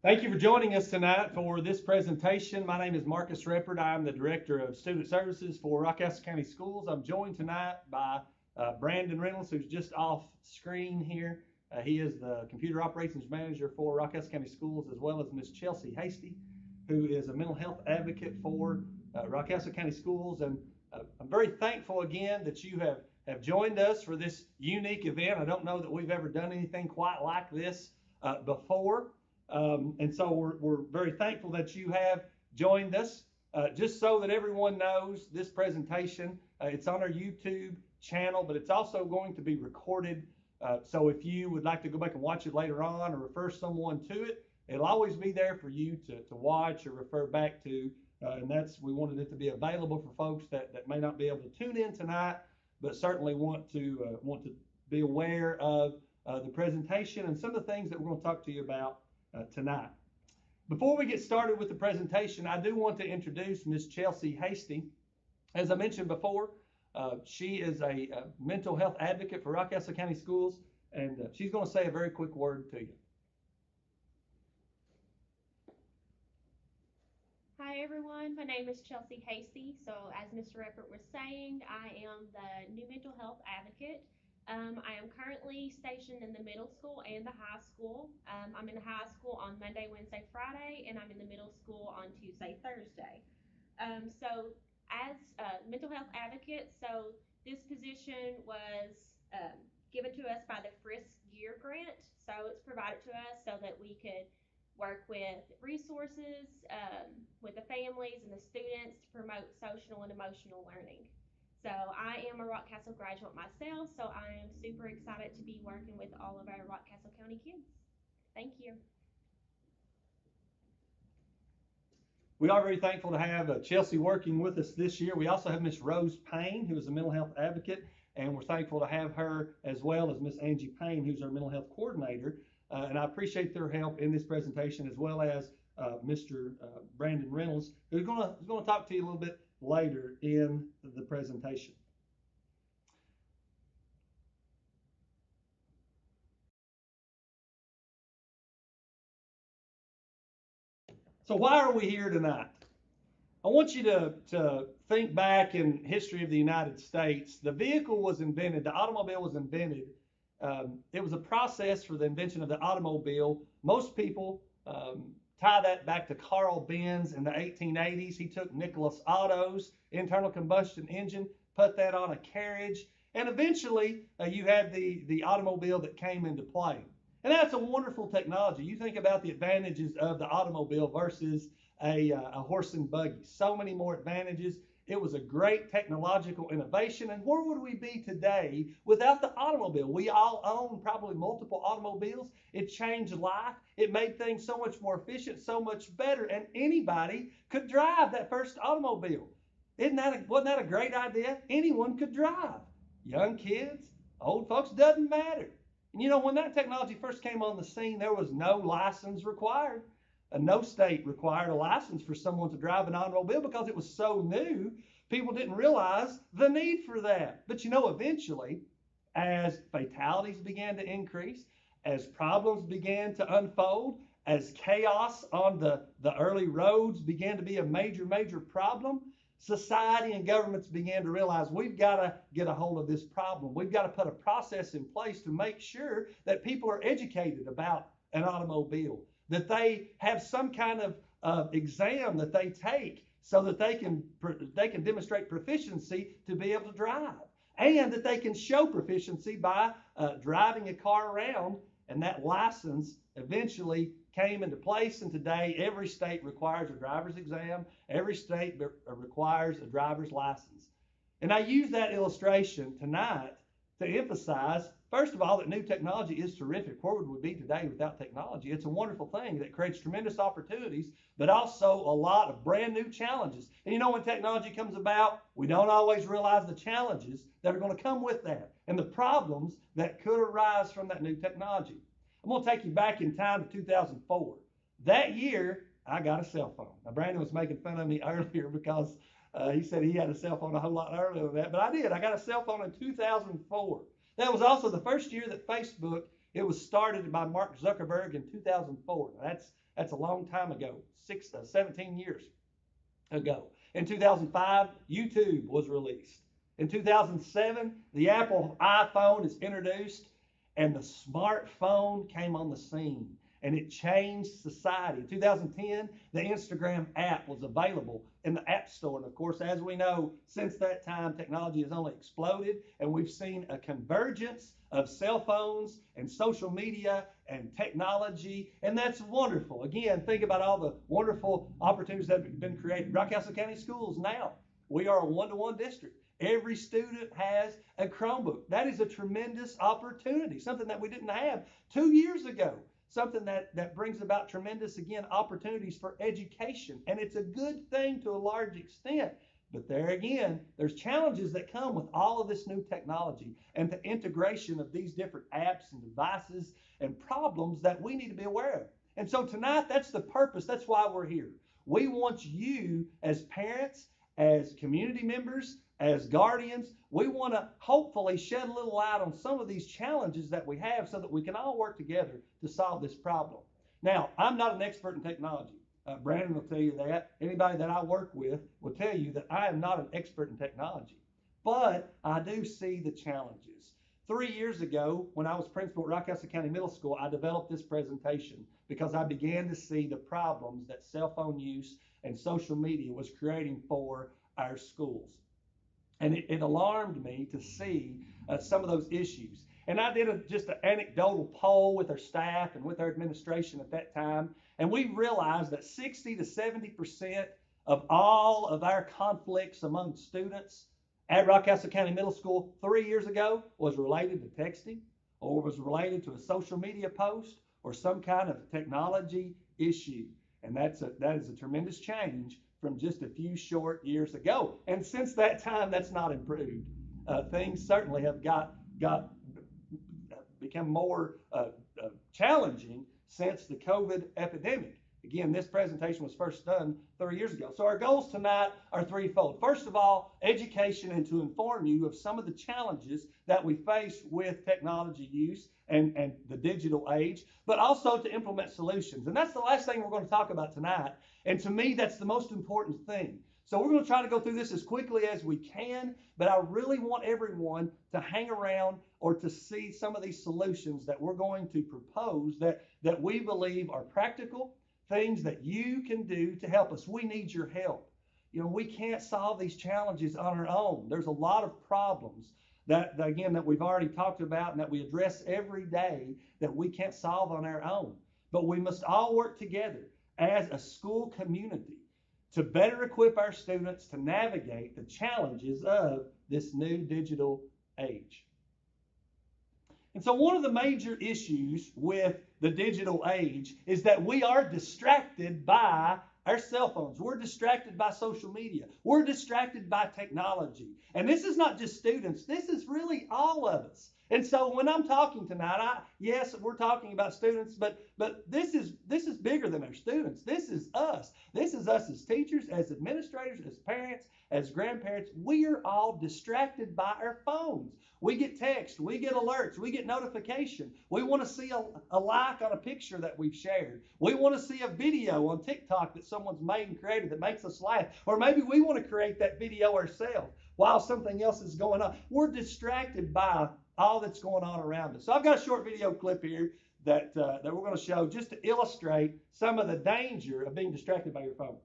Thank you for joining us tonight for this presentation. My name is Marcus Reppert. I'm the Director of Student Services for Rockcastle County Schools. I'm joined tonight by Brandon Reynolds, who's just off screen here. He is the Computer Operations Manager for Rockcastle County Schools, as well as Miss Chelsea Hasty, who is a mental health advocate for Rockcastle County Schools. And I'm very thankful again that you have joined us for this unique event. I don't know that we've ever done anything quite like this before. And so we're very thankful that you have joined us. Just so that everyone knows, this presentation, it's on our YouTube channel, but it's also going to be recorded. So if you would like to go back and watch it later on or refer someone to it, it'll always be there for you to watch or refer back to. And we wanted it to be available for folks that may not be able to tune in tonight, but certainly want to be aware of the presentation and some of the things that we're going to talk to you about tonight. Before we get started with the presentation, I do want to introduce Miss Chelsea Hasty. As I mentioned before, she is a mental health advocate for Rockcastle County Schools, and she's going to say a very quick word to you. Hi everyone, my name is Chelsea Hasty. So as Mr. Reppert was saying, I am the new mental health advocate. I am currently stationed in the middle school and the high school. I'm in the high school on Monday, Wednesday, Friday, and I'm in the middle school on Tuesday, Thursday. So as a mental health advocate, so this position was given to us by the Frisk Gear Grant. So it's provided to us so that we could work with resources, with the families and the students to promote social and emotional learning. So I am a Rockcastle graduate myself, so I am super excited to be working with all of our Rockcastle County kids. Thank you. We are very thankful to have Chelsea working with us this year. We also have Miss Rose Payne, who is a mental health advocate, and we're thankful to have her as well as Miss Angie Payne, who's our mental health coordinator. And I appreciate their help in this presentation, as well as Mr. Brandon Reynolds, who's going to talk to you a little bit later in the presentation. So why are we here tonight? I want you to think back in history of the United States. The vehicle was invented, the automobile was invented. It was a process for the invention of the automobile. Most people tie that back to Carl Benz in the 1880s. He took Nicholas Otto's internal combustion engine, put that on a carriage, and eventually you had the automobile that came into play. And that's a wonderful technology. You think about the advantages of the automobile versus a horse and buggy. So many more advantages. It was a great technological innovation. And where would we be today without the automobile? We all own probably multiple automobiles. It changed life. It made things so much more efficient, so much better. And anybody could drive that first automobile. Wasn't that a great idea? Anyone could drive. Young kids, old folks, doesn't matter. And you know, when that technology first came on the scene, there was no license required. No state required a license for someone to drive an automobile because it was so new. People didn't realize the need for that. But you know, eventually, as fatalities began to increase, as problems began to unfold, as chaos on the early roads began to be a major problem, society and governments began to realize we've got to get a hold of this problem. We've got to put a process in place to make sure that people are educated about an automobile, that they have some kind of exam that they take so that they can demonstrate proficiency to be able to drive, and that they can show proficiency by driving a car around. And that license eventually came into place, and today every state requires a driver's exam. Every state requires a driver's license. And I use that illustration tonight to emphasize, first of all, that new technology is terrific. Where would we be today without technology? It's a wonderful thing that creates tremendous opportunities, but also a lot of brand new challenges. And you know, when technology comes about, we don't always realize the challenges that are going to come with that and the problems that could arise from that new technology. I'm going to take you back in time to 2004. That year, I got a cell phone. Now, Brandon was making fun of me earlier because he said he had a cell phone a whole lot earlier than that, but I did. I got a cell phone in 2004. That was also the first year that Facebook It was started by Mark Zuckerberg in 2004. That's a long time ago, 17 years ago. In 2005, YouTube was released. In 2007, the Apple iPhone is introduced, and the smartphone came on the scene, and it changed society. In 2010, the Instagram app was available in the App Store. And of course, as we know, since that time, technology has only exploded, and we've seen a convergence of cell phones and social media and technology, and that's wonderful. Again, think about all the wonderful opportunities that have been created. Rockcastle County Schools now, we are a one-to-one district. Every student has a Chromebook. That is a tremendous opportunity, something that we didn't have 2 years ago, something that brings about tremendous, again, opportunities for education. And it's a good thing to a large extent. But there again, there's challenges that come with all of this new technology and the integration of these different apps and devices and problems that we need to be aware of. And so tonight, that's the purpose. That's why we're here. We want you as parents, as community members, as guardians, we want to hopefully shed a little light on some of these challenges that we have so that we can all work together to solve this problem. Now, I'm not an expert in technology. Brandon will tell you that. Anybody that I work with will tell you that I am not an expert in technology, but I do see the challenges. 3 years ago, when I was principal at Rockcastle County Middle School, I developed this presentation because I began to see the problems that cell phone use and social media was creating for our schools. And it alarmed me to see some of those issues. And I did just an anecdotal poll with our staff and with our administration at that time. And we realized that 60 to 70% of all of our conflicts among students at Rockcastle County Middle School 3 years ago was related to texting, or was related to a social media post, or some kind of technology issue. And that is a tremendous change from just a few short years ago. And since that time, that's not improved. Things certainly have become more challenging since the COVID epidemic. Again, this presentation was first done 3 years ago. So our goals tonight are threefold. First of all, education, and to inform you of some of the challenges that we face with technology use and the digital age, but also to implement solutions. And that's the last thing we're going to talk about tonight. And to me, that's the most important thing. So we're going to try to go through this as quickly as we can, but I really want everyone to hang around or to see some of these solutions that we're going to propose that we believe are practical, things that you can do to help us. We need your help. You know, we can't solve these challenges on our own. There's a lot of problems that again, that we've already talked about and that we address every day that we can't solve on our own. But we must all work together as a school community to better equip our students to navigate the challenges of this new digital age. And so one of the major issues with the digital age is that we are distracted by our cell phones. We're distracted by social media. We're distracted by technology. And this is not just students. This is really all of us. And so when I'm talking tonight, yes, we're talking about students, but this is bigger than our students. This is us. This is us as teachers, as administrators, as parents, as grandparents. We are all distracted by our phones. We get text, we get alerts, we get notification. We want to see a like on a picture that we've shared. We want to see a video on TikTok that someone's made and created that makes us laugh. Or maybe we want to create that video ourselves while something else is going on. We're distracted by all that's going on around us. So I've got a short video clip here that we're going to show just to illustrate some of the danger of being distracted by your phone.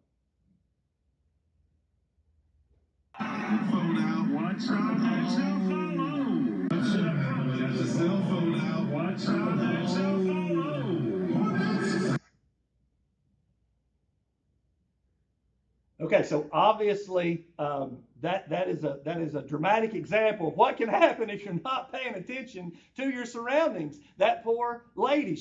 Phone out, watch out, that cell phone low. That's a cell phone out, watch out, that cell phone low. Okay, so obviously that is a dramatic example of what can happen if you're not paying attention to your surroundings. That poor lady,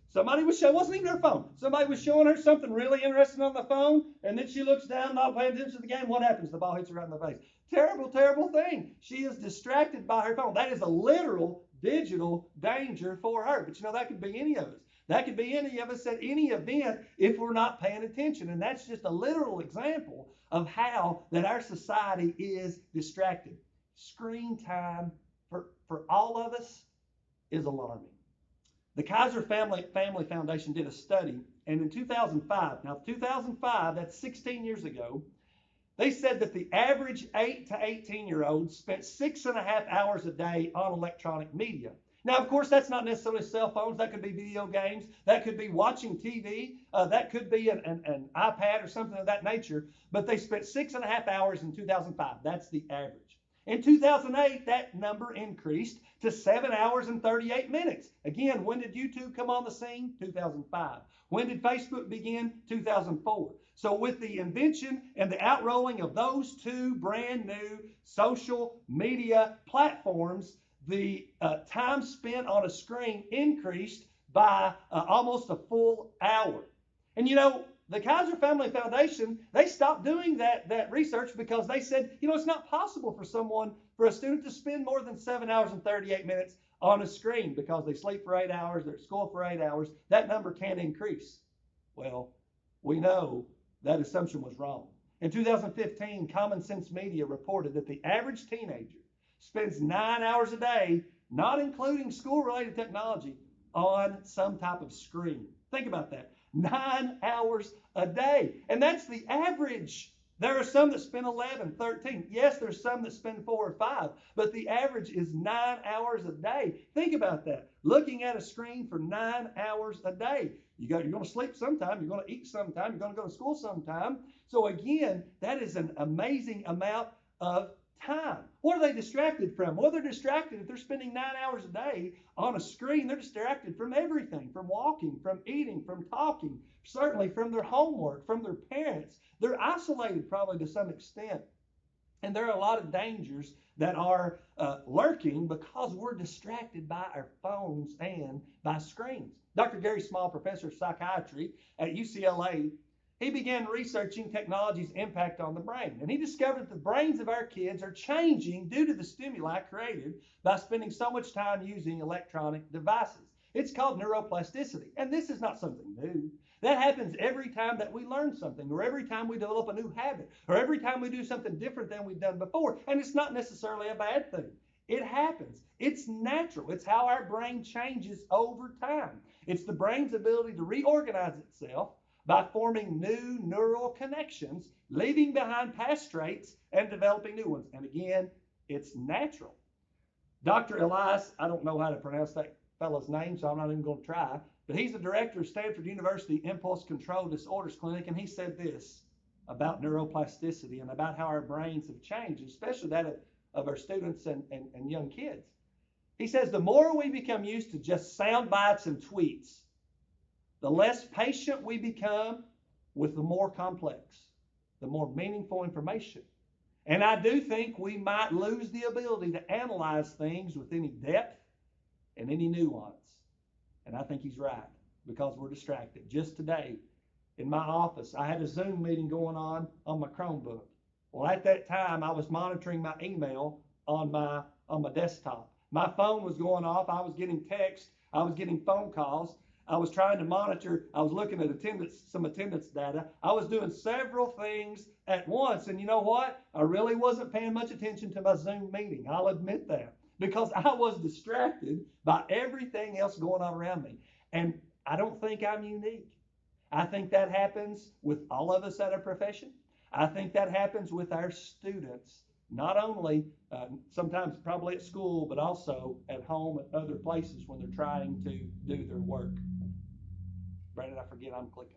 somebody was showing, wasn't even her phone. Somebody was showing her something really interesting on the phone, and then she looks down, not paying attention to the game. What happens? The ball hits her right in the face. Terrible, terrible thing. She is distracted by her phone. That is a literal digital danger for her. But you know, that could be any of us. That could be any of us at any event if we're not paying attention. And that's just a literal example of how that our society is distracted. Screen time for all of us is alarming. The Kaiser Family Foundation did a study, and in 2005, now 2005, that's 16 years ago, they said that the average 8 to 18-year-old spent 6.5 hours a day on electronic media. Now, of course, that's not necessarily cell phones. That could be video games. That could be watching TV. That could be an iPad or something of that nature. But they spent 6.5 hours in 2005. That's the average. In 2008, that number increased to 7 hours and 38 minutes. Again, when did YouTube come on the scene? 2005. When did Facebook begin? 2004. So with the invention and the outrolling of those two brand new social media platforms, the time spent on a screen increased by almost a full hour. And you know, the Kaiser Family Foundation, they stopped doing that research because they said, you know, it's not possible for a student to spend more than 7 hours and 38 minutes on a screen because they sleep for 8 hours, they're at school for 8 hours. That number can increase. Well, we know that assumption was wrong. In 2015, Common Sense Media reported that the average teenager spends 9 hours a day, not including school-related technology, on some type of screen. Think about that. 9 hours a day. And that's the average. There are some that spend 11, 13. Yes, there's some that spend 4 or 5, but the average is 9 hours a day. Think about that. Looking at a screen for 9 hours a day. You're going to sleep sometime. You're going to eat sometime. You're going to go to school sometime. So again, that is an amazing amount of time. What are they distracted from? Well, they're distracted if they're spending 9 hours a day on a screen. They're distracted from everything, from walking, from eating, from talking, certainly from their homework, from their parents. They're isolated probably to some extent. And there are a lot of dangers that are lurking because we're distracted by our phones and by screens. Dr. Gary Small, professor of psychiatry at UCLA, he began researching technology's impact on the brain. And he discovered that the brains of our kids are changing due to the stimuli created by spending so much time using electronic devices. It's called neuroplasticity. And this is not something new. That happens every time that we learn something, or every time we develop a new habit, or every time we do something different than we've done before. And it's not necessarily a bad thing. It happens. It's natural. It's how our brain changes over time. It's the brain's ability to reorganize itself by forming new neural connections, leaving behind past traits and developing new ones. And again, it's natural. Dr. Elias, I don't know how to pronounce that fellow's name, so I'm not even going to try, but he's the director of Stanford University Impulse Control Disorders Clinic, and he said this about neuroplasticity and about how our brains have changed, especially that of our students and young kids. He says the more we become used to just sound bites and tweets, the less patient we become with the more complex, the more meaningful information. And I do think we might lose the ability to analyze things with any depth and any nuance. And I think he's right because we're distracted. Just today in my office, I had a Zoom meeting going on my Chromebook. Well, at that time, I was monitoring my email on my desktop. My phone was going off. I was getting texts. I was getting phone calls. I was trying to monitor. I was looking at some attendance data. I was doing several things at once. And you know what? I really wasn't paying much attention to my Zoom meeting. I'll admit that because I was distracted by everything else going on around me. And I don't think I'm unique. I think that happens with all of us at our profession. I think that happens with our students, not only sometimes probably at school, but also at home and other places when they're trying to do their work. Brandon, I forget I'm clicking.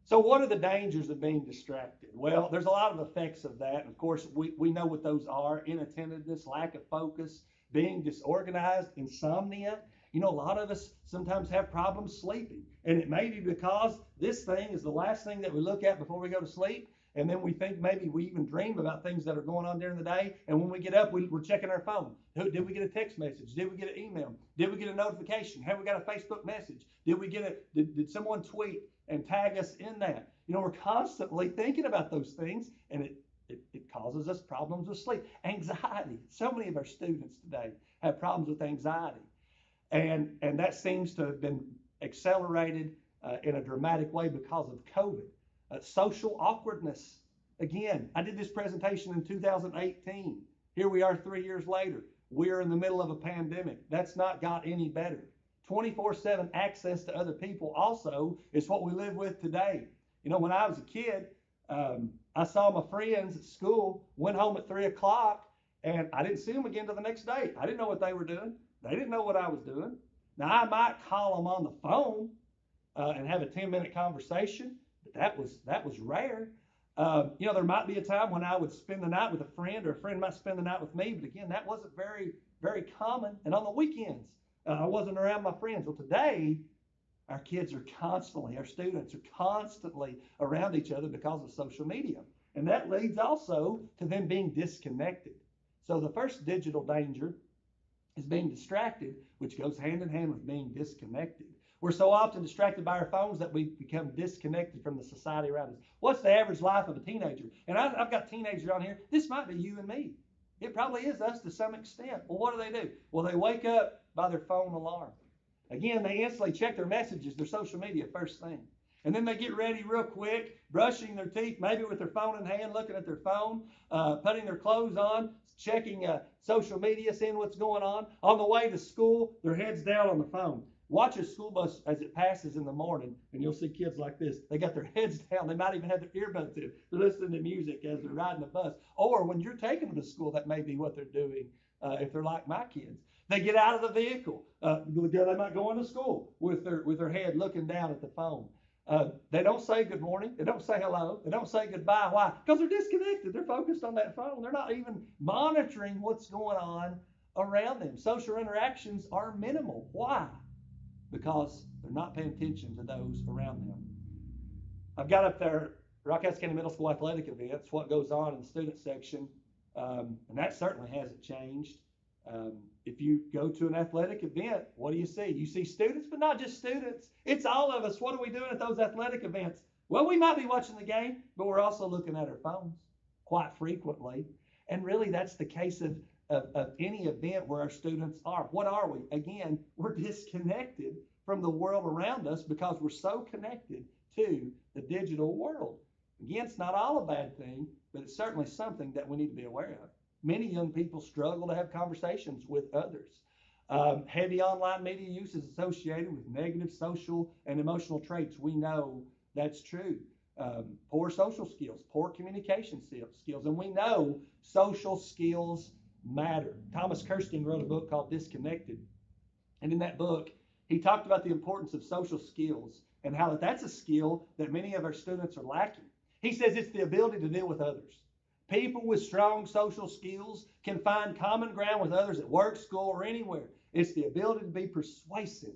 So what are the dangers of being distracted? Well, there's a lot of effects of that. And of course, we know what those are: inattentiveness, lack of focus, being disorganized, insomnia. You know, a lot of us sometimes have problems sleeping. And it may be because this thing is the last thing that we look at before we go to sleep. And then we think maybe we even dream about things that are going on during the day. And when we get up, we're checking our phone. Did we get a text message? Did we get an email? Did we get a notification? Have we got a Facebook message? Did someone tweet and tag us in that? You know, we're constantly thinking about those things, and it causes us problems with sleep. Anxiety. So many of our students today have problems with anxiety. And that seems to have been accelerated in a dramatic way because of COVID. Social awkwardness. Again, I did this presentation in 2018. Here we are 3 years later. We're in the middle of a pandemic. That's not got any better. 24/7 access to other people also is what we live with today. You know, when I was a kid, I saw my friends at school, went home at 3 o'clock, and I didn't see them again till the next day. I didn't know what they were doing. They didn't know what I was doing. Now, I might call them on the phone and have a 10-minute conversation, but that was rare. You know, there might be a time when I would spend the night with a friend, or a friend might spend the night with me, but again, that wasn't very, very common. And on the weekends, I wasn't around my friends. Well, today, our kids are constantly, our students are constantly around each other because of social media. And that leads also to them being disconnected. So the first digital danger is being distracted, which goes hand in hand with being disconnected. We're so often distracted by our phones that we become disconnected from the society around us. What's the average life of a teenager? And I've got teenagers on here. This might be you and me. It probably is us to some extent. Well, what do? Well, they wake up by their phone alarm. Again, they instantly check their messages, their social media first thing. And then they get ready real quick, brushing their teeth, maybe with their phone in hand, looking at their phone, putting their clothes on, checking social media, seeing what's going on. On the way to school, their head's down on the phone. Watch a school bus as it passes in the morning, and you'll see kids like this. They got their heads down. They might even have their earbuds in. They're listening to music as they're riding the bus. Or when you're taking them to school, that may be what they're doing if they're like my kids. They get out of the vehicle. They might go into school with their head looking down at the phone. They don't say good morning. They don't say hello. They don't say goodbye. Why? Because they're disconnected. They're focused on that phone. They're not even monitoring what's going on around them. Social interactions are minimal. Why? Because they're not paying attention to those around them. I've got up there Rockcastle County Middle School athletic events, what goes on in the student section, and that certainly hasn't changed. If you go to an athletic event, what do you see? You see students, but not just students. It's all of us. What are we doing at those athletic events? Well, we might be watching the game, but we're also looking at our phones quite frequently. And really, that's the case of any event where our students are. What are we? Again, we're disconnected from the world around us because we're so connected to the digital world. Again, it's not all a bad thing, but it's certainly something that we need to be aware of. Many young people struggle to have conversations with others. Heavy online media use is associated with negative social and emotional traits. We know that's true. Poor social skills, poor communication skills, and we know social skills matter. Thomas Kirstein wrote a book called Disconnected, and in that book, he talked about the importance of social skills and how that's a skill that many of our students are lacking. He says it's the ability to deal with others. People with strong social skills can find common ground with others at work, school, or anywhere. It's the ability to be persuasive.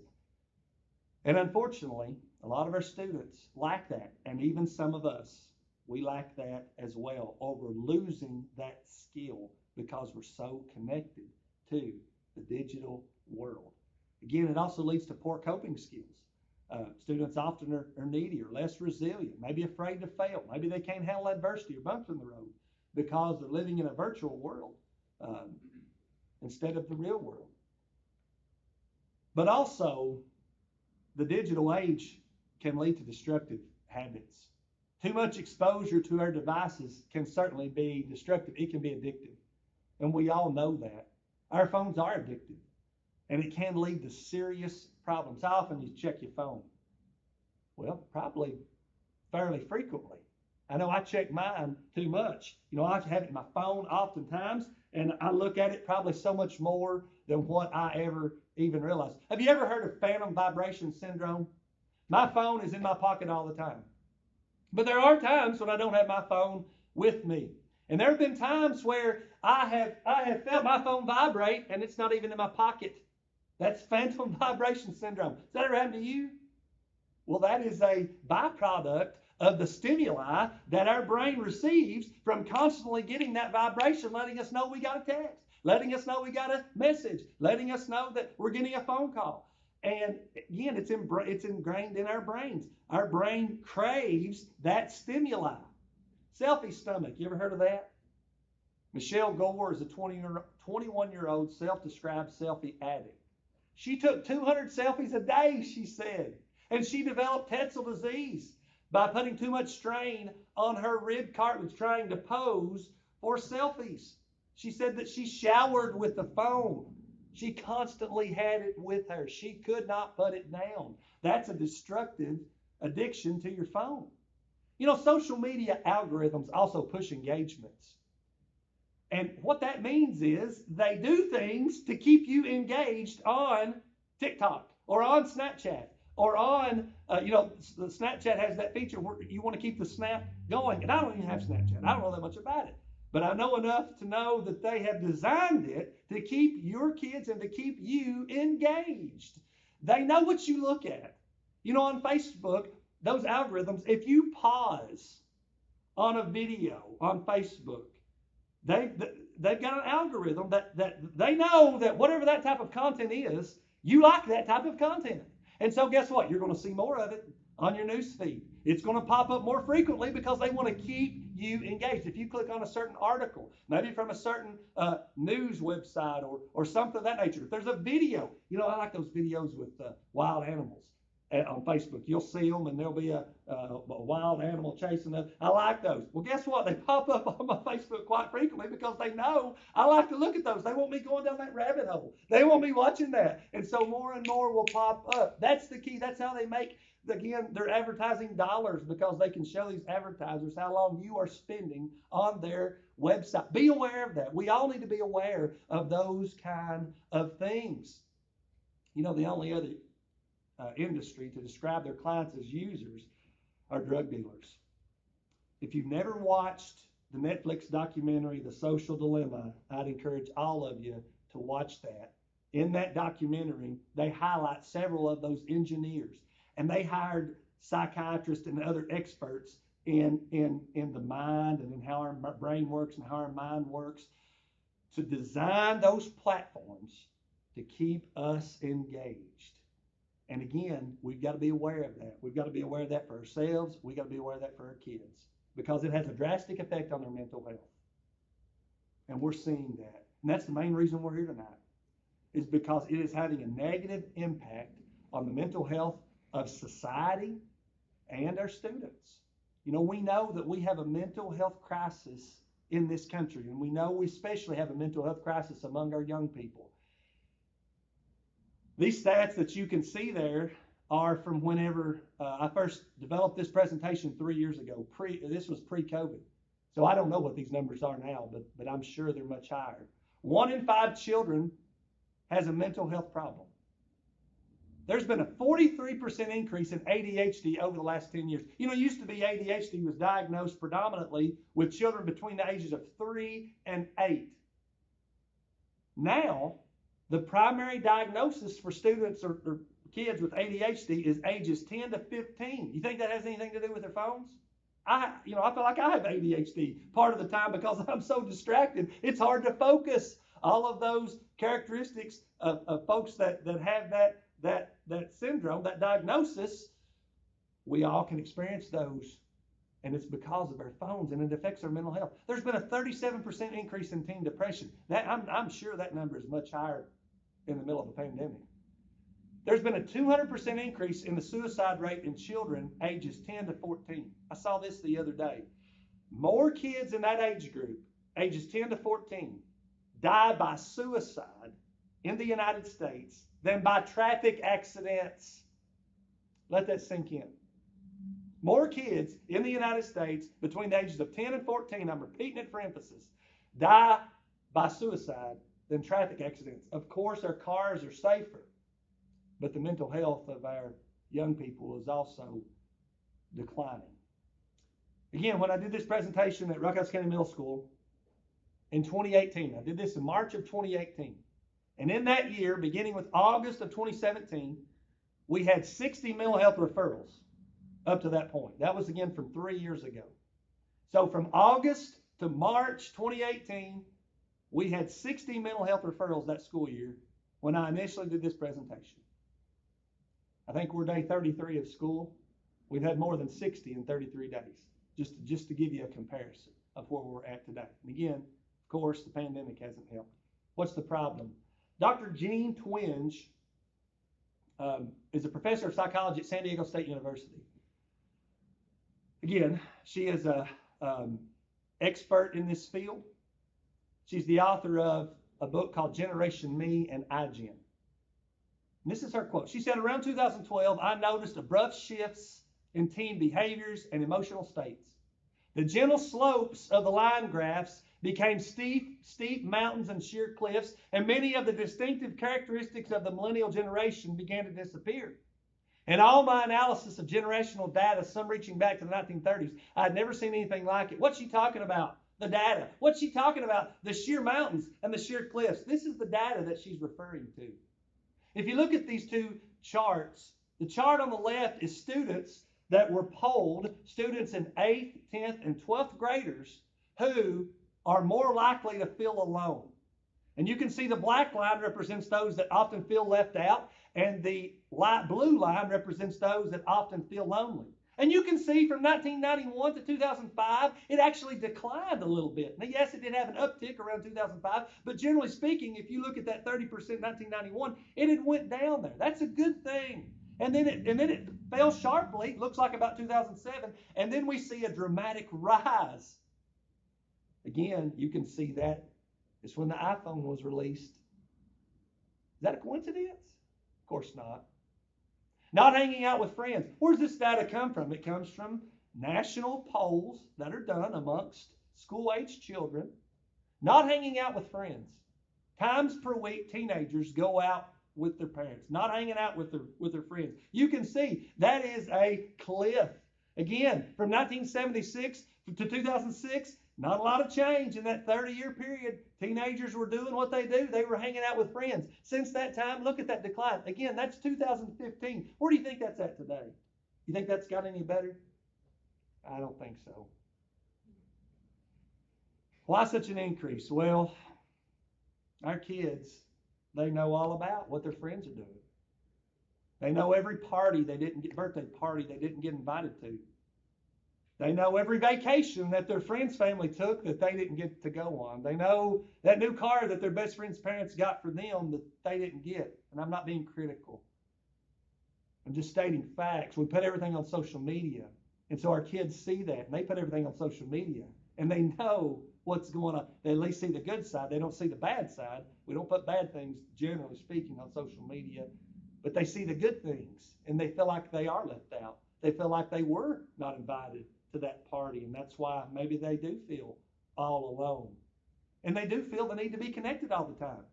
And unfortunately, a lot of our students lack that, and even some of us, we lack that as well, over losing that skill because we're so connected to the digital world. Again, it also leads to poor coping skills. Students often are needy or less resilient, maybe afraid to fail. Maybe they can't handle adversity or bumps in the road because they're living in a virtual world instead of the real world. But also, the digital age can lead to destructive habits. Too much exposure to our devices can certainly be destructive. It can be addictive. And we all know that. Our phones are addictive. And it can lead to serious problems. How often do you check your phone? Well, probably fairly frequently. I know I check mine too much. You know, I have it in my phone oftentimes, and I look at it probably so much more than what I ever even realized. Have you ever heard of phantom vibration syndrome? My phone is in my pocket all the time. But there are times when I don't have my phone with me. And there have been times where I have felt my phone vibrate and it's not even in my pocket. That's phantom vibration syndrome. Has that ever happened to you? Well, that is a byproduct of the stimuli that our brain receives from constantly getting that vibration, letting us know we got a text, letting us know we got a message, letting us know that we're getting a phone call. And again, it's ingrained in our brains. Our brain craves that stimuli. Selfie stomach, you ever heard of that? Michelle Gore is a 21-year-old self-described selfie addict. She took 200 selfies a day, she said, and she developed Tetzel disease by putting too much strain on her rib cartilage trying to pose for selfies. She said that she showered with the phone. She constantly had it with her. She could not put it down. That's a destructive addiction to your phone. You know, social media algorithms also push engagements. And what that means is they do things to keep you engaged on TikTok or on Snapchat or on, Snapchat has that feature where you want to keep the snap going. And I don't even have Snapchat. I don't know that much about it. But I know enough to know that they have designed it to keep your kids and to keep you engaged. They know what you look at. You know, on Facebook, those algorithms, if you pause on a video on Facebook, they've got an algorithm that they know that whatever that type of content is, you like that type of content. And so guess what? You're going to see more of it on your news feed. It's going to pop up more frequently because they want to keep you engaged. If you click on a certain article, maybe from a certain news website or something of that nature, if there's a video, you know, I like those videos with wild animals on Facebook. You'll see them and there'll be a wild animal chasing them. I like those. Well, guess what? They pop up on my Facebook quite frequently because they know I like to look at those. They want me going down that rabbit hole. They want me watching that. And so more and more will pop up. That's the key. That's how they make, again, their advertising dollars, because they can show these advertisers how long you are spending on their website. Be aware of that. We all need to be aware of those kind of things. You know, the only other industry to describe their clients as users are drug dealers. If you've never watched the Netflix documentary, The Social Dilemma, I'd encourage all of you to watch that. In that documentary, they highlight several of those engineers, and they hired psychiatrists and other experts in the mind and in how our brain works and how our mind works to design those platforms to keep us engaged. And again, we've got to be aware of that. We've got to be aware of that for ourselves. We've got to be aware of that for our kids, because it has a drastic effect on their mental health. And we're seeing that. And that's the main reason we're here tonight, is because it is having a negative impact on the mental health of society and our students. You know, we know that we have a mental health crisis in this country, and we know we especially have a mental health crisis among our young people. These stats that you can see there are from whenever I first developed this presentation 3 years ago. This was pre-COVID. So I don't know what these numbers are now, but I'm sure they're much higher. 1 in 5 children has a mental health problem. There's been a 43% increase in ADHD over the last 10 years. You know, it used to be ADHD was diagnosed predominantly with children between the ages of 3 and 8. Now, the primary diagnosis for students or kids with ADHD is ages 10 to 15. You think that has anything to do with their phones? I feel like I have ADHD part of the time because I'm so distracted. It's hard to focus. All of those characteristics of folks that have that syndrome, that diagnosis, we all can experience those. And it's because of our phones, and it affects our mental health. There's been a 37% increase in teen depression. I'm sure that number is much higher in the middle of the pandemic. There's been a 200% increase in the suicide rate in children ages 10 to 14. I saw this the other day. More kids in that age group, ages 10 to 14, die by suicide in the United States than by traffic accidents. Let that sink in. More kids in the United States between the ages of 10 and 14, I'm repeating it for emphasis, die by suicide than traffic accidents. Of course, our cars are safer, but the mental health of our young people is also declining. Again, when I did this presentation at Rockcastle County Middle School in 2018, I did this in March of 2018. And in that year, beginning with August of 2017, we had 60 mental health referrals up to that point. That was again from 3 years ago. So from August to March 2018, we had 60 mental health referrals that school year when I initially did this presentation. I think we're day 33 of school. We've had more than 60 in 33 days, just to give you a comparison of where we're at today. And again, of course, the pandemic hasn't helped. What's the problem? Dr. Jean Twenge is a professor of psychology at San Diego State University. Again, she is an expert in this field. She's the author of a book called Generation Me and iGen. And this is her quote. She said, around 2012, I noticed abrupt shifts in teen behaviors and emotional states. The gentle slopes of the line graphs became steep mountains and sheer cliffs, and many of the distinctive characteristics of the millennial generation began to disappear. In all my analysis of generational data, some reaching back to the 1930s, I had never seen anything like it. What's she talking about? The data. What's she talking about? The sheer mountains and the sheer cliffs. This is the data that she's referring to. If you look at these two charts, the chart on the left is students that were polled, students in 8th, 10th, and 12th graders who are more likely to feel alone. And you can see the black line represents those that often feel left out, and the light blue line represents those that often feel lonely. And you can see from 1991 to 2005, it actually declined a little bit. Now, yes, it did have an uptick around 2005, but generally speaking, if you look at that 30% 1991, it had went down there. That's a good thing. And then it fell sharply, looks like about 2007, and then we see a dramatic rise. Again, you can see that it's when the iPhone was released. Is that a coincidence? Of course not. Not hanging out with friends. Where does this data come from? It comes from national polls that are done amongst school-age children. Not hanging out with friends. Times per week, teenagers go out with their parents. Not hanging out with their friends. You can see that is a cliff. Again, from 1976 to 2006, not a lot of change in that 30-year period. Teenagers were doing what they do. They were hanging out with friends. Since that time, look at that decline. Again, that's 2015. Where do you think that's at today? You think that's got any better? I don't think so. Why such an increase? Well, our kids, they know all about what their friends are doing. They know every birthday party they didn't get invited to. They know every vacation that their friend's family took that they didn't get to go on. They know that new car that their best friend's parents got for them that they didn't get. And I'm not being critical. I'm just stating facts. We put everything on social media. And so our kids see that. And they put everything on social media. And they know what's going on. They at least see the good side. They don't see the bad side. We don't put bad things, generally speaking, on social media. But they see the good things. And they feel like they are left out. They feel like they were not invited to that party, and that's why maybe they do feel all alone. And they do feel the need to be connected all the time.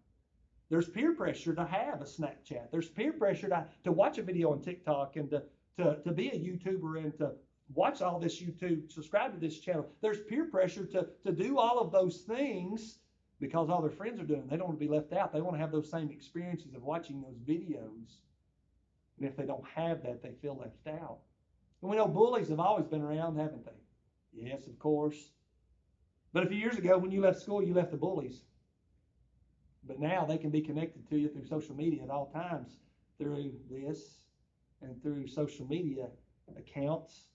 There's peer pressure to have a Snapchat. There's peer pressure to watch a video on TikTok and to be a YouTuber and to watch all this YouTube, subscribe to this channel. There's peer pressure to do all of those things because all their friends are doing. They don't want to be left out. They want to have those same experiences of watching those videos. And if they don't have that, they feel left out. And we know bullies have always been around, haven't they? Yes, of course. But a few years ago, when you left school, you left the bullies. But now they can be connected to you through social media at all times, through this and through social media accounts.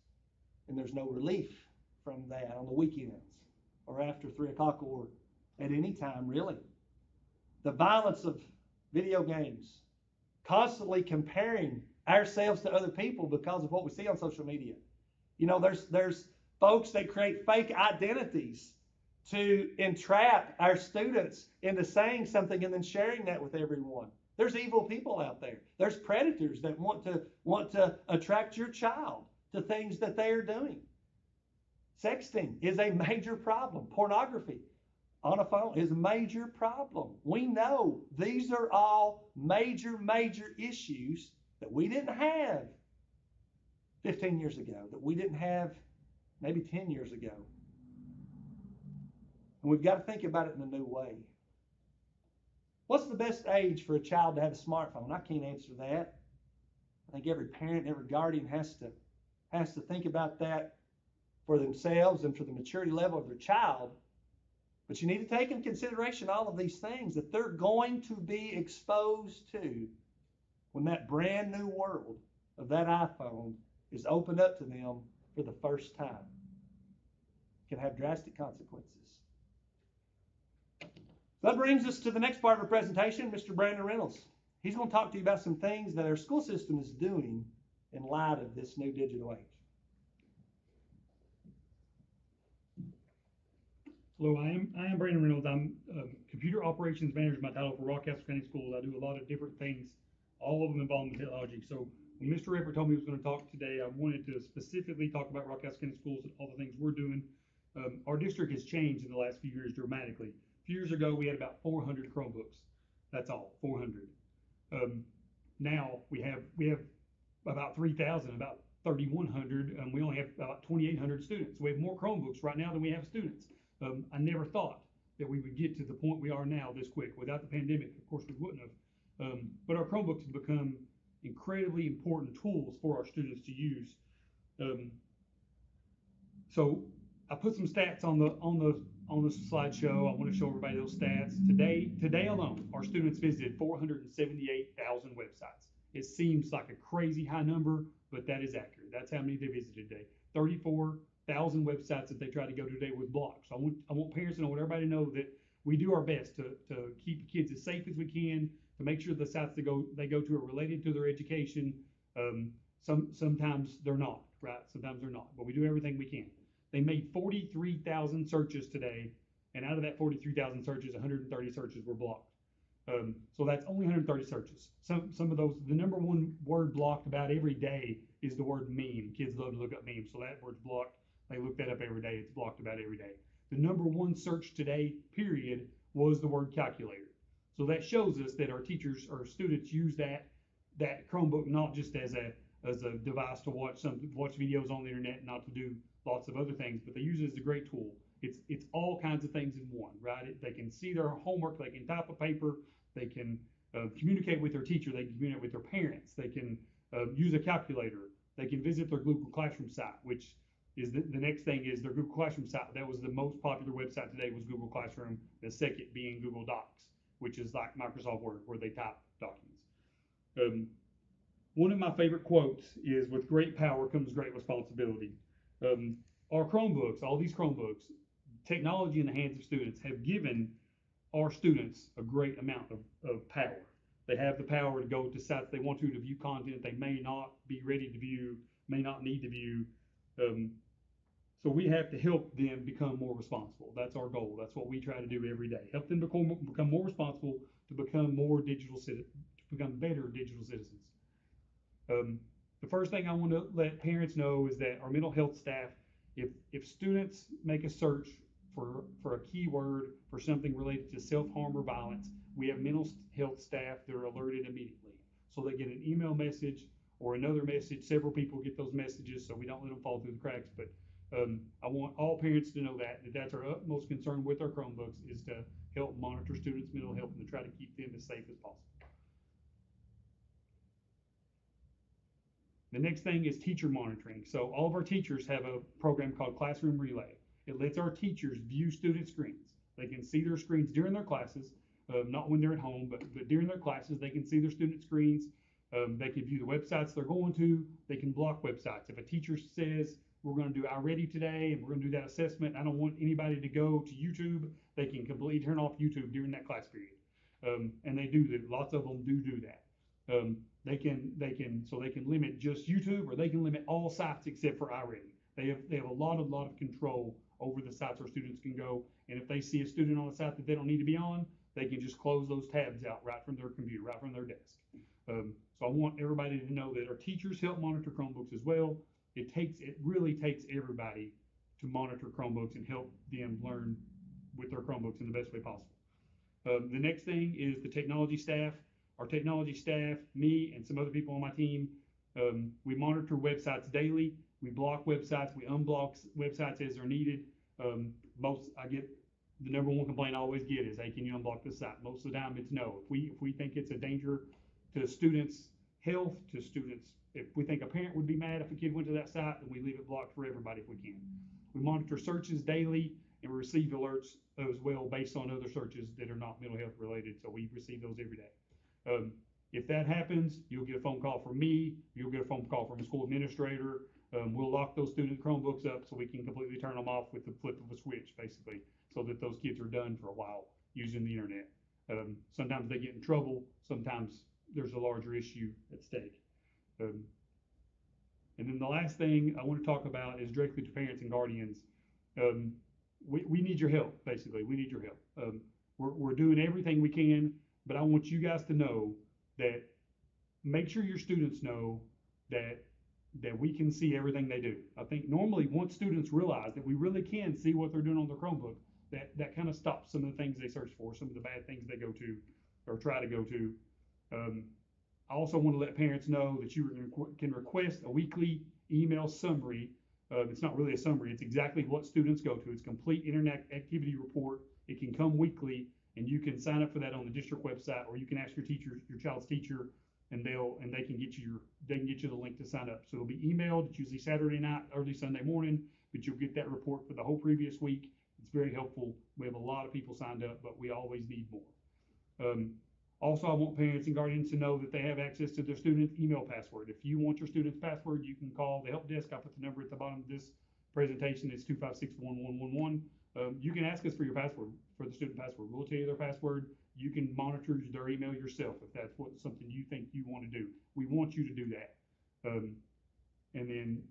And there's no relief from that on the weekends or after 3 o'clock or at any time, really. The violence of video games, constantly comparing ourselves to other people because of what we see on social media. You know, there's folks that create fake identities to entrap our students into saying something and then sharing that with everyone. There's evil people out there. There's predators that want to attract your child to things that they are doing. Sexting is a major problem. Pornography on a phone is a major problem. We know these are all major issues that we didn't have 15 years ago, that we didn't have maybe 10 years ago. And we've got to think about it in a new way. What's the best age for a child to have a smartphone? I can't answer that. I think every parent, every guardian has to think about that for themselves and for the maturity level of their child. But you need to take into consideration all of these things that they're going to be exposed to when that brand new world of that iPhone is opened up to them for the first time. It can have drastic consequences. That brings us to the next part of our presentation, Mr. Brandon Reynolds. He's going to talk to you about some things that our school system is doing in light of this new digital age. Hello, I am Brandon Reynolds. I'm Computer Operations Manager, my title for Rockcastle County Schools. I do a lot of different things, all of them involving technology. So when Mr. Everett told me he was going to talk today, I wanted to specifically talk about Rockcastle County Schools and all the things we're doing. Our district has changed in the last few years dramatically. A few years ago, we had about 400 Chromebooks. That's all, 400. Now we have about 3,000, about 3,100. We only have about 2,800 students. We have more Chromebooks right now than we have students. I never thought that we would get to the point we are now this quick. Without the pandemic, of course, we wouldn't have. But our Chromebooks have become incredibly important tools for our students to use. So I put some stats on the slideshow. I want to show everybody those stats. Today alone, our students visited 478,000 websites. It seems like a crazy high number, but that is accurate. That's how many they visited today. 34,000 websites that they tried to go to today was blocked. So I want parents to know, want everybody to know that we do our best to keep the kids as safe as we can, to make sure the sites they go to are related to their education. Sometimes they're not, right? Sometimes they're not, but we do everything we can. They made 43,000 searches today, and out of that 43,000 searches, 130 searches were blocked. So that's only 130 searches. Some of those, the number one word blocked about every day is the word meme. Kids love to look up memes, so that word's blocked. They look that up every day. It's blocked about every day. The number one search today, period, was the word calculator. So that shows us that our teachers or students use that Chromebook not just as a device to watch videos on the internet, not to do lots of other things, but they use it as a great tool. It's all kinds of things in one, right? They can see their homework, they can type a paper, they can communicate with their teacher, they can communicate with their parents, they can use a calculator, they can visit their Google Classroom site, which is the next thing is their Google Classroom site. That was the most popular website today, was Google Classroom, the second being Google Docs, which is like Microsoft Word, where they type documents. One of my favorite quotes is, "With great power comes great responsibility." Our Chromebooks, all these Chromebooks, technology in the hands of students have given our students a great amount of power. They have the power to go to sites they want to view content they may not be ready to view, may not need to view. So we have to help them become more responsible. That's our goal. That's what we try to do every day. Help them become more responsible, to become more digital citizens, to become better digital citizens. The first thing I want to let parents know is that our mental health staff, if students make a search for a keyword for something related to self-harm or violence, we have mental health staff that are alerted immediately. So they get an email message or another message. Several people get those messages, so we don't let them fall through the cracks. But I want all parents to know that that's our utmost concern with our Chromebooks, is to help monitor students' mental health and to try to keep them as safe as possible. The next thing is teacher monitoring. So all of our teachers have a program called Classroom Relay. It lets our teachers view student screens. They can see their screens during their classes, not when they're at home, but during their classes, they can see their student screens. They can view the websites they're going to. They can block websites. If a teacher says, we're going to do iReady today, and we're going to do that assessment, I don't want anybody to go to YouTube, they can completely turn off YouTube during that class period. And they do that. Lots of them do that. They can limit just YouTube, or they can limit all sites except for iReady. They have a lot of control over the sites where students can go. And if they see a student on a site that they don't need to be on, they can just close those tabs out right from their computer, right from their desk. So I want everybody to know that our teachers help monitor Chromebooks as well. It really takes everybody to monitor Chromebooks and help them learn with their Chromebooks in the best way possible. The next thing is the technology staff. Our technology staff, me and some other people on my team, we monitor websites daily. We block websites. We unblock websites as they're needed. I get the number one complaint I always get is, "Hey, can you unblock this site?" Most of the time, it's no. If we think it's a danger to students' health, to students, if we think a parent would be mad if a kid went to that site, then we leave it blocked for everybody if we can. We monitor searches daily, and we receive alerts as well based on other searches that are not mental health related. So we receive those every day. If that happens, you'll get a phone call from me. You'll get a phone call from a school administrator. We'll lock those student Chromebooks up so we can completely turn them off with the flip of a switch, basically, so that those kids are done for a while using the internet. Sometimes they get in trouble. Sometimes there's a larger issue at stake. And then the last thing I want to talk about is directly to parents and guardians. we need your help, basically. We need your help. We're doing everything we can, but I want you guys to know that make sure your students know that we can see everything they do. I think normally once students realize that we really can see what they're doing on their Chromebook, that kind of stops some of the things they search for, some of the bad things they go to or try to go to. I also want to let parents know that you can request a weekly email summary. It's not really a summary, it's exactly what students go to. It's complete internet activity report. It can come weekly, and you can sign up for that on the district website, or you can ask your child's teacher, and they can get you the link to sign up. So it'll be emailed. It's usually Saturday night, early Sunday morning, but you'll get that report for the whole previous week. It's very helpful. We have a lot of people signed up, but we always need more. Also, I want parents and guardians to know that they have access to their student's email password. If you want your student's password, you can call the help desk. I put the number at the bottom of this presentation. It's 256-1111. You can ask us for your password, for the student password. We'll tell you their password. You can monitor their email yourself if that's something you think you want to do. We want you to do that. And then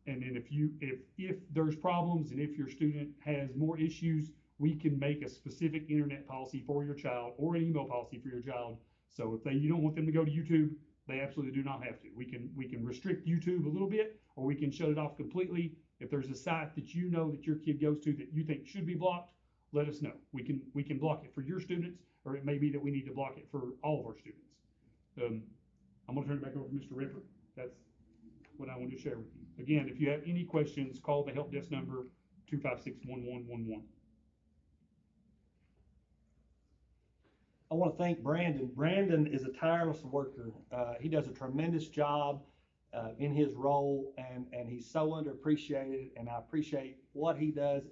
if there's problems and if your student has more issues, we can make a specific internet policy for your child or an email policy for your child. So if you don't want them to go to YouTube, they absolutely do not have to. We can restrict YouTube a little bit, or we can shut it off completely. If there's a site that you know that your kid goes to that you think should be blocked, let us know. We can block it for your students, or it may be that we need to block it for all of our students. I'm gonna turn it back over to Mr. Ripper. That's what I want to share with you. Again, if you have any questions, call the help desk number 256-1111. I want to thank Brandon. Brandon is a tireless worker. He does a tremendous job in his role, and he's so underappreciated, and I appreciate what he does.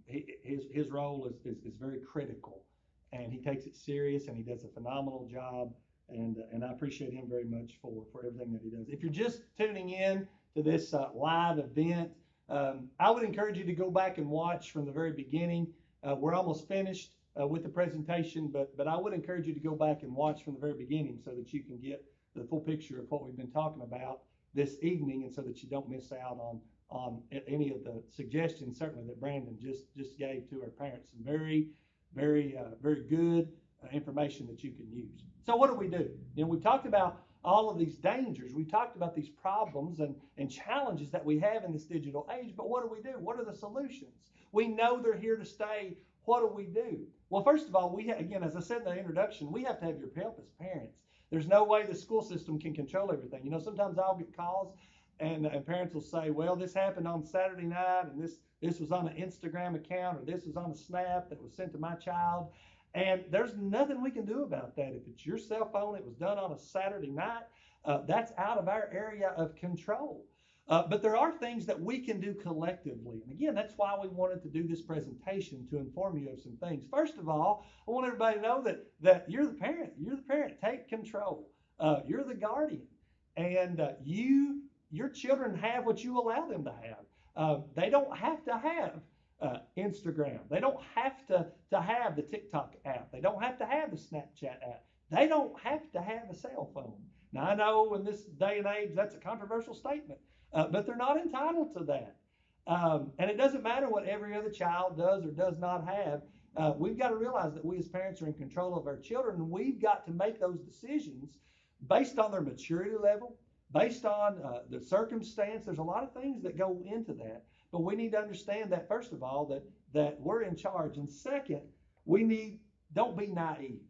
His role is very critical, and he takes it serious, and he does a phenomenal job, and I appreciate him very much for everything that he does. If you're just tuning in to this live event, I would encourage you to go back and watch from the very beginning. We're almost finished with the presentation, but I would encourage you to go back and watch from the very beginning so that you can get the full picture of what we've been talking about this evening, and so that you don't miss out on any of the suggestions, certainly that Brandon just gave to our parents. Some very good information that you can use. So what do? We've talked about all of these dangers. We've talked about these problems and challenges that we have in this digital age, but what do? What are the solutions? We know they're here to stay. What do? Well, first of all, again, as I said in the introduction, we have to have your help as parents. There's no way the school system can control everything. You know, sometimes I'll get calls and parents will say, well, this happened on Saturday night, and this was on an Instagram account, or this was on a snap that was sent to my child. And there's nothing we can do about that. If it's your cell phone, it was done on a Saturday night, that's out of our area of control. But there are things that we can do collectively. And again, that's why we wanted to do this presentation, to inform you of some things. First of all, I want everybody to know that you're the parent. You're the parent. Take control. You're the guardian. And your children have what you allow them to have. They don't have to have Instagram. They don't have to have the TikTok app. They don't have to have the Snapchat app. They don't have to have a cell phone. Now, I know in this day and age, that's a controversial statement. But they're not entitled to that. And it doesn't matter what every other child does or does not have. We've got to realize that we as parents are in control of our children, and we've got to make those decisions based on their maturity level, based on the circumstance. There's a lot of things that go into that. But we need to understand that, first of all, that we're in charge. And second, don't be naive.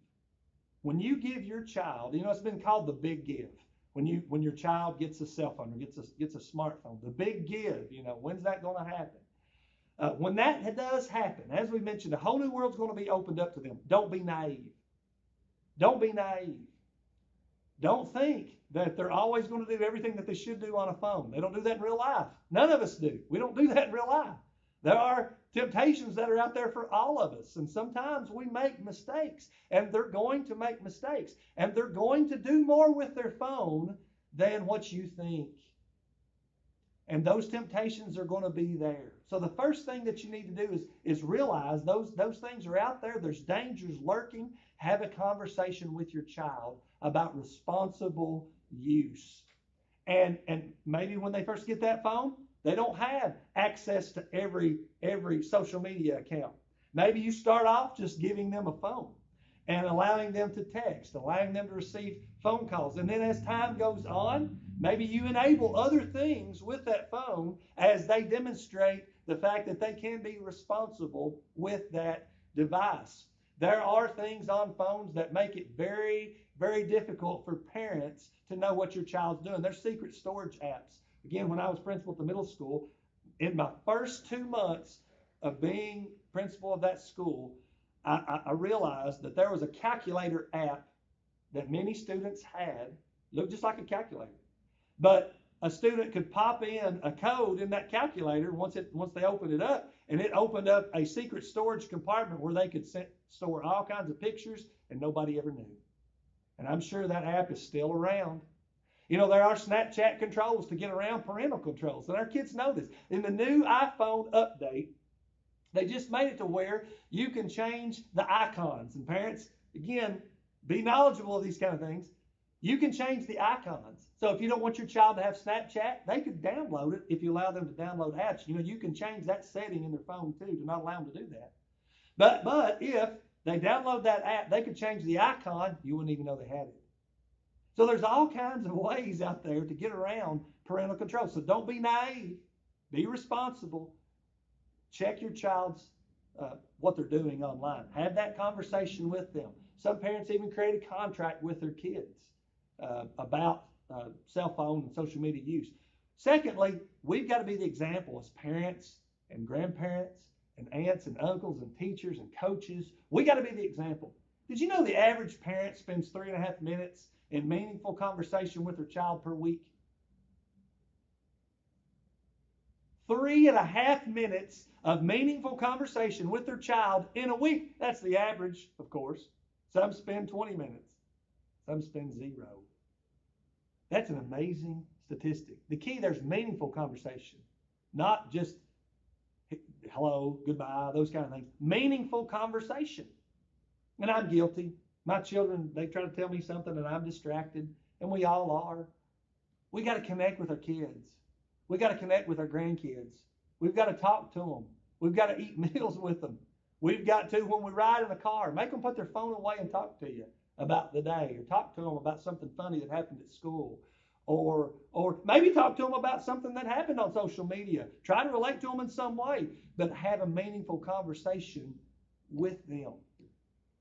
When you give your child, it's been called the big give. When your child gets a cell phone or gets a smartphone, the big give, when's that going to happen? When that does happen, as we mentioned, a whole new world's going to be opened up to them. Don't be naive. Don't be naive. Don't think that they're always going to do everything that they should do on a phone. They don't do that in real life. None of us do. We don't do that in real life. There are temptations that are out there for all of us, and sometimes we make mistakes, and they're going to make mistakes, and they're going to do more with their phone than what you think. And those temptations are going to be there. So the first thing that you need to do is realize those things are out there. There's dangers lurking. Have a conversation with your child about responsible use. And maybe when they first get that phone, They don't have access to every social media account. Maybe you start off just giving them a phone and allowing them to text, allowing them to receive phone calls. And then as time goes on, maybe you enable other things with that phone as they demonstrate the fact that they can be responsible with that device. There are things on phones that make it very, very difficult for parents to know what your child's doing. There's secret storage apps. Again, when I was principal at the middle school, in my first 2 months of being principal of that school, I realized that there was a calculator app that many students had, looked just like a calculator. But a student could pop in a code in that calculator once they opened it up, and it opened up a secret storage compartment where they could store all kinds of pictures, and nobody ever knew. And I'm sure that app is still around. You know, there are Snapchat controls to get around parental controls, and our kids know this. In the new iPhone update, they just made it to where you can change the icons. And parents, again, be knowledgeable of these kind of things. You can change the icons. So if you don't want your child to have Snapchat, they could download it if you allow them to download apps. You know, you can change that setting in their phone too to not allow them to do that. But if they download that app, they could change the icon. You wouldn't even know they had it. So there's all kinds of ways out there to get around parental control. So don't be naive. Be responsible. Check your child's what they're doing online. Have that conversation with them. Some parents even create a contract with their kids about cell phone and social media use. Secondly, we've got to be the example as parents and grandparents and aunts and uncles and teachers and coaches. We got to be the example. Did you know the average parent spends 3.5 minutes in meaningful conversation with their child per week? 3.5 minutes of meaningful conversation with their child in a week. That's the average, of course. Some spend 20 minutes. Some spend 0. That's an amazing statistic. The key there's meaningful conversation, not just hello, goodbye, those kind of things. Meaningful conversation. And I'm guilty. My children, they try to tell me something and I'm distracted, and we all are. We got to connect with our kids. We got to connect with our grandkids. We've got to talk to them. We've got to eat meals with them. We've got to, when we ride in the car, make them put their phone away and talk to you about the day, or talk to them about something funny that happened at school, or maybe talk to them about something that happened on social media. Try to relate to them in some way, but have a meaningful conversation with them.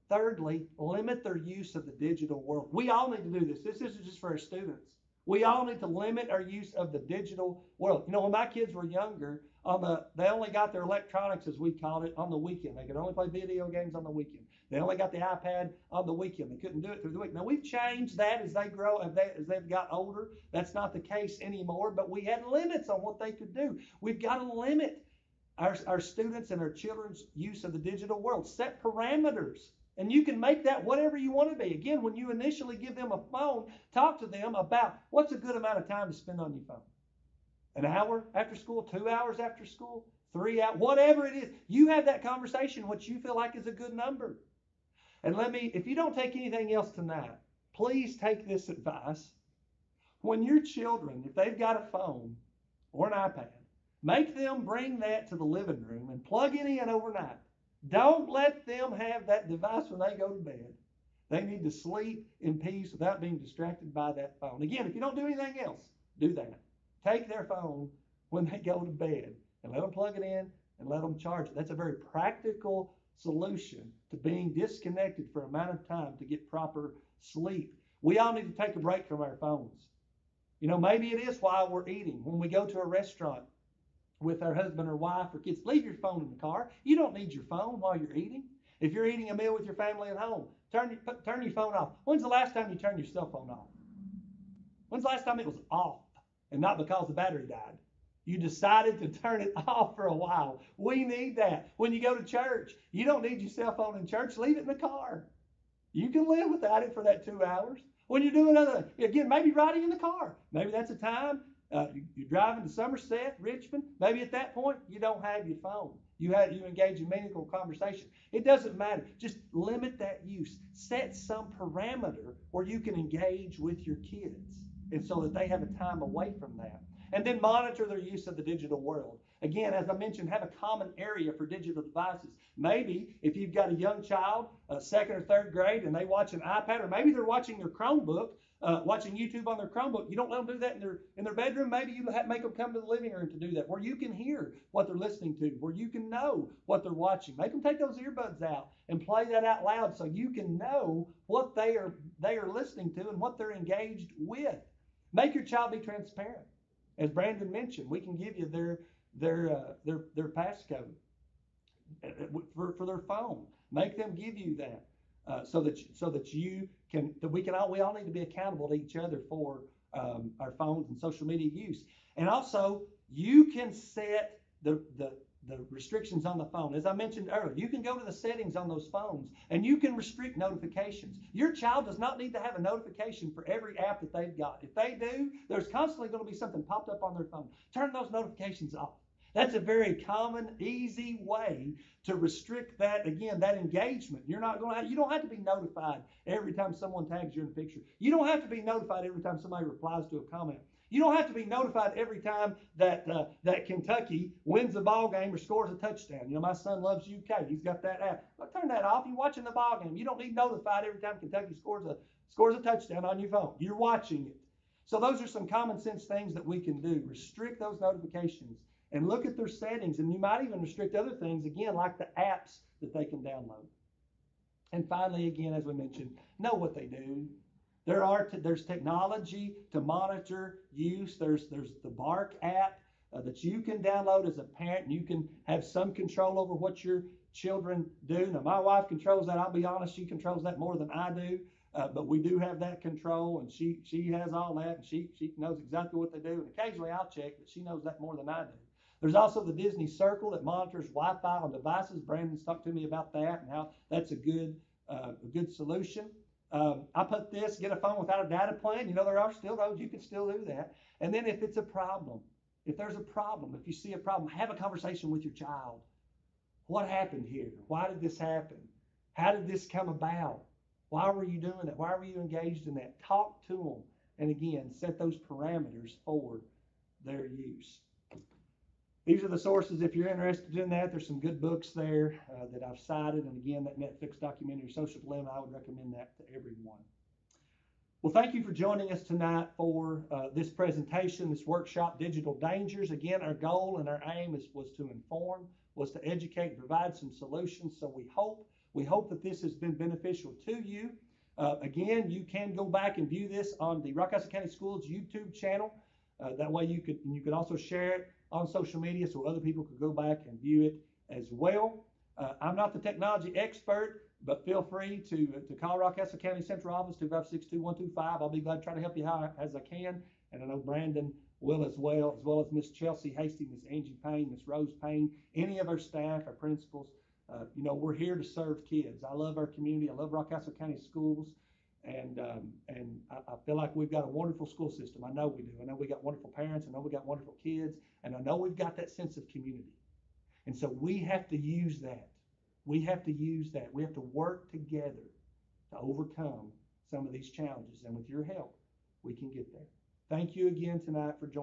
Thirdly, limit their use of the digital world. We all need to do this. This isn't just for our students. We all need to limit our use of the digital world. You know, when my kids were younger, they only got their electronics, as we called it, on the weekend. They could only play video games on the weekend. They only got the iPad on the weekend. They couldn't do it through the week. Now, we've changed that as they grow, as they've got older. That's not the case anymore, but we had limits on what they could do. We've got to limit our students and our children's use of the digital world. Set parameters. And you can make that whatever you want to be. Again, when you initially give them a phone, talk to them about what's a good amount of time to spend on your phone. An hour after school, 2 hours after school, 3 hours, whatever it is. You have that conversation, what you feel like is a good number. And if you don't take anything else tonight, please take this advice. When your children, if they've got a phone or an iPad, make them bring that to the living room and plug it in overnight. Don't let them have that device when they go to bed. They need to sleep in peace without being distracted by that phone. Again, if you don't do anything else, do that. Take their phone when they go to bed and let them plug it in and let them charge it. That's a very practical solution to being disconnected for an amount of time to get proper sleep. We all need to take a break from our phones. You know, maybe it is while we're eating. When we go to a restaurant with our husband or wife or kids, leave your phone in the car. You don't need your phone while you're eating. If you're eating a meal with your family at home, turn your phone off. When's the last time you turned your cell phone off? When's the last time it was off and not because the battery died? You decided to turn it off for a while. We need that. When you go to church, you don't need your cell phone in church. Leave it in the car. You can live without it for that 2 hours. When you're doing again, maybe riding in the car. Maybe that's a time. You're driving to Somerset, Richmond. Maybe at that point, you don't have your phone. You engage in meaningful conversation. It doesn't matter. Just limit that use. Set some parameter where you can engage with your kids, and so that they have a time away from that. And then monitor their use of the digital world. Again, as I mentioned, have a common area for digital devices. Maybe if you've got a young child, second or third grade, and they watch an iPad, or maybe they're watching their Chromebook, watching YouTube on their Chromebook. You don't let them do that in their bedroom. Maybe you make them come to the living room to do that, where you can hear what they're listening to, where you can know what they're watching. Make them take those earbuds out and play that out loud, so you can know what they are listening to and what they're engaged with. Make your child be transparent. As Brandon mentioned, we can give you their passcode for their phone. Make them give you that. So that we all need to be accountable to each other for our phones and social media use. And also, you can set the restrictions on the phone. As I mentioned earlier, you can go to the settings on those phones and you can restrict notifications. Your child does not need to have a notification for every app that they've got. If they do, there's constantly going to be something popped up on their phone. Turn those notifications off. That's a very common, easy way to restrict that, again, that engagement. You don't have to be notified every time someone tags you in a picture. You don't have to be notified every time somebody replies to a comment. You don't have to be notified every time that Kentucky wins a ball game or scores a touchdown. You know, my son loves UK. He's got that app. Well, turn that off. You're watching the ball game. You don't need notified every time Kentucky scores a touchdown on your phone. You're watching it. So those are some common sense things that we can do. Restrict those notifications and look at their settings. And you might even restrict other things, again, like the apps that they can download. And finally, again, as we mentioned, know what they do. There's technology to monitor use. There's the Bark app that you can download as a parent, and you can have some control over what your children do. Now, my wife controls that. I'll be honest, she controls that more than I do. But we do have that control, and she has all that, and she knows exactly what they do. And occasionally I'll check, but she knows that more than I do. There's also the Disney Circle that monitors Wi-Fi on devices. Brandon's talked to me about that and how that's a good solution. I put this, get a phone without a data plan. You know, there are still those. You can still do that. And then if it's a problem, if there's a problem, if you see a problem, have a conversation with your child. What happened here? Why did this happen? How did this come about? Why were you doing that? Why were you engaged in that? Talk to them. And again, set those parameters for their use. These are the sources. If you're interested in that, there's some good books there that I've cited. And again, that Netflix documentary, Social Dilemma, I would recommend that to everyone. Well, thank you for joining us tonight for this presentation, this workshop, Digital Dangers. Again, our goal and our aim was to inform, was to educate and provide some solutions. So we hope that this has been beneficial to you. Again, you can go back and view this on the Rockcastle County Schools YouTube channel. That way you could also share it on social media so other people could go back and view it as well. I'm not the technology expert, but feel free to call Rockcastle County Central Office 256-2125. I'll be glad to try to help you as I can. And I know Brandon will as well as Miss Chelsea Hasty, Miss Angie Payne, Miss Rose Payne, any of our staff, our principals. We're here to serve kids. I love our community. I love Rockcastle County Schools. And I feel like we've got a wonderful school system. I know we do. I know we got wonderful parents. I know we got wonderful kids. And I know we've got that sense of community. And so we have to use that. We have to use that. We have to work together to overcome some of these challenges. And with your help, we can get there. Thank you again tonight for joining.